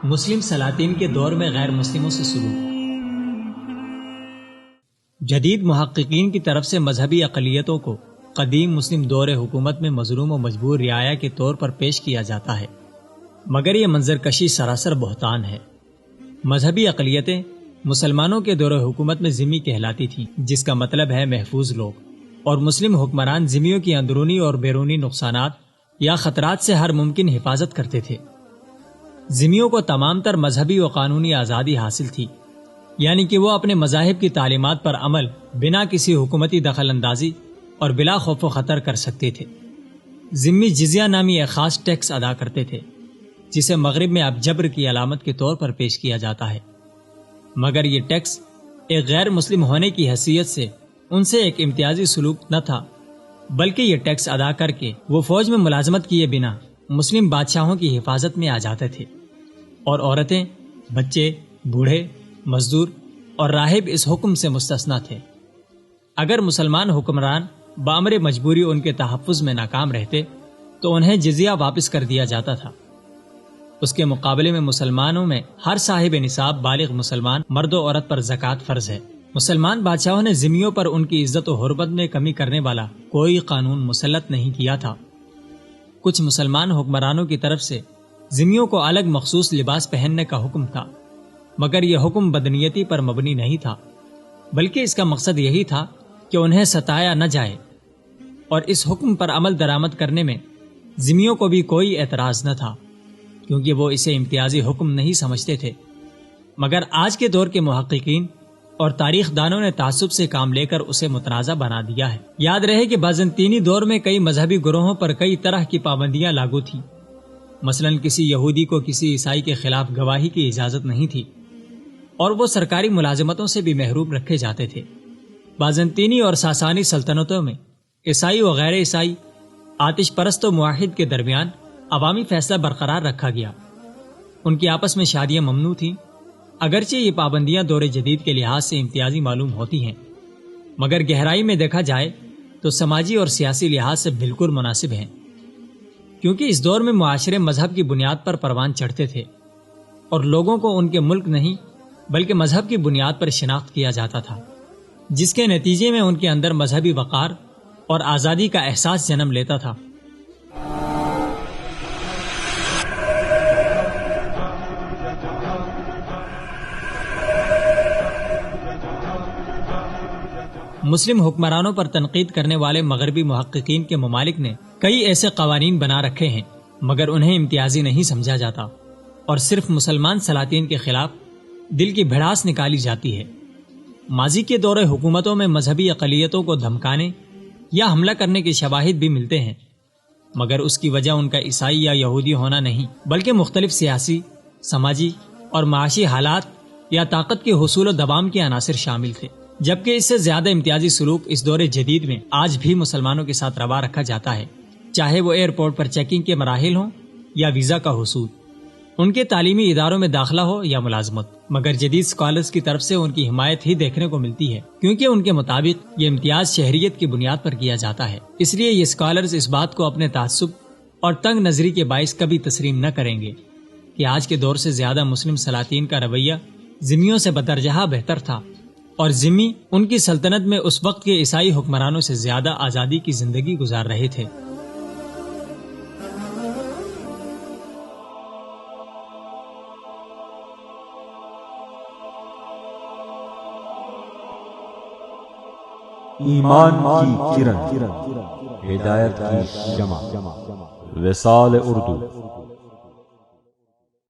مسلم سلاطین کے دور میں غیر مسلموں سے سلوک۔ جدید محققین کی طرف سے مذہبی اقلیتوں کو قدیم مسلم دور حکومت میں مظلوم و مجبور رعایا کے طور پر پیش کیا جاتا ہے، مگر یہ منظر کشی سراسر بہتان ہے۔ مذہبی اقلیتیں مسلمانوں کے دور حکومت میں ذمی کہلاتی تھیں، جس کا مطلب ہے محفوظ لوگ، اور مسلم حکمران ذمیوں کی اندرونی اور بیرونی نقصانات یا خطرات سے ہر ممکن حفاظت کرتے تھے۔ ذمیوں کو تمام تر مذہبی و قانونی آزادی حاصل تھی، یعنی کہ وہ اپنے مذاہب کی تعلیمات پر عمل بنا کسی حکومتی دخل اندازی اور بلا خوف و خطر کر سکتے تھے۔ ذمی جزیہ نامی ایک خاص ٹیکس ادا کرتے تھے، جسے مغرب میں اب جبر کی علامت کے طور پر پیش کیا جاتا ہے، مگر یہ ٹیکس ایک غیر مسلم ہونے کی حیثیت سے ان سے ایک امتیازی سلوک نہ تھا، بلکہ یہ ٹیکس ادا کر کے وہ فوج میں ملازمت کیے بنا مسلم بادشاہوں کی حفاظت میں آ جاتے تھے، اور عورتیں، بچے، بوڑھے، مزدور اور راہب اس حکم سے مستثنیٰ تھے۔ اگر مسلمان حکمران بامر مجبوری ان کے تحفظ میں ناکام رہتے تو انہیں جزیہ واپس کر دیا جاتا تھا۔ اس کے مقابلے میں مسلمانوں میں ہر صاحب نصاب بالغ مسلمان مرد و عورت پر زکوٰۃ فرض ہے۔ مسلمان بادشاہوں نے ذمیوں پر ان کی عزت و حرمت میں کمی کرنے والا کوئی قانون مسلط نہیں کیا تھا۔ کچھ مسلمان حکمرانوں کی طرف سے ذمیوں کو الگ مخصوص لباس پہننے کا حکم تھا، مگر یہ حکم بدنیتی پر مبنی نہیں تھا، بلکہ اس کا مقصد یہی تھا کہ انہیں ستایا نہ جائے، اور اس حکم پر عمل درآمد کرنے میں ذمیوں کو بھی کوئی اعتراض نہ تھا، کیونکہ وہ اسے امتیازی حکم نہیں سمجھتے تھے۔ مگر آج کے دور کے محققین اور تاریخ دانوں نے تعصب سے کام لے کر اسے متنازع بنا دیا ہے۔ یاد رہے کہ بازنطینی دور میں کئی مذہبی گروہوں پر کئی طرح کی پابندیاں لاگو تھیں۔ مثلاً کسی یہودی کو کسی عیسائی کے خلاف گواہی کی اجازت نہیں تھی، اور وہ سرکاری ملازمتوں سے بھی محروم رکھے جاتے تھے۔ بازنطینی اور ساسانی سلطنتوں میں عیسائی و غیر عیسائی، آتش پرست و موحد کے درمیان عوامی فیصلہ برقرار رکھا گیا۔ ان کی آپس میں شادیاں ممنوع تھیں، اگرچہ یہ پابندیاں دور جدید کے لحاظ سے امتیازی معلوم ہوتی ہیں، مگر گہرائی میں دیکھا جائے تو سماجی اور سیاسی لحاظ سے بالکل مناسب ہیں، کیونکہ اس دور میں معاشرے مذہب کی بنیاد پر پروان چڑھتے تھے، اور لوگوں کو ان کے ملک نہیں بلکہ مذہب کی بنیاد پر شناخت کیا جاتا تھا، جس کے نتیجے میں ان کے اندر مذہبی وقار اور آزادی کا احساس جنم لیتا تھا۔ مسلم حکمرانوں پر تنقید کرنے والے مغربی محققین کے ممالک نے کئی ایسے قوانین بنا رکھے ہیں، مگر انہیں امتیازی نہیں سمجھا جاتا، اور صرف مسلمان سلاطین کے خلاف دل کی بھڑاس نکالی جاتی ہے۔ ماضی کے دور حکومتوں میں مذہبی اقلیتوں کو دھمکانے یا حملہ کرنے کے شواہد بھی ملتے ہیں، مگر اس کی وجہ ان کا عیسائی یا یہودی ہونا نہیں، بلکہ مختلف سیاسی، سماجی اور معاشی حالات یا طاقت کے حصول و دوام کے عناصر شامل تھے، جبکہ اس سے زیادہ امتیازی سلوک اس دور جدید میں آج بھی مسلمانوں کے ساتھ روا رکھا جاتا ہے، چاہے وہ ایئرپورٹ پر چیکنگ کے مراحل ہوں یا ویزا کا حصول، ان کے تعلیمی اداروں میں داخلہ ہو یا ملازمت۔ مگر جدید اسکالرز کی طرف سے ان کی حمایت ہی دیکھنے کو ملتی ہے، کیونکہ ان کے مطابق یہ امتیاز شہریت کی بنیاد پر کیا جاتا ہے۔ اس لیے یہ اسکالرز اس بات کو اپنے تعصب اور تنگ نظری کے باعث کبھی تسلیم نہ کریں گے کہ آج کے دور سے زیادہ مسلم سلاطین کا رویہ ذمیوں سے بدرجہ بہتر تھا، اور ذمی ان کی سلطنت میں اس وقت کے عیسائی حکمرانوں سے زیادہ آزادی کی زندگی گزار رہے تھے۔ ایمان کی کرن، ہدایت کی شمع، وصال اردو۔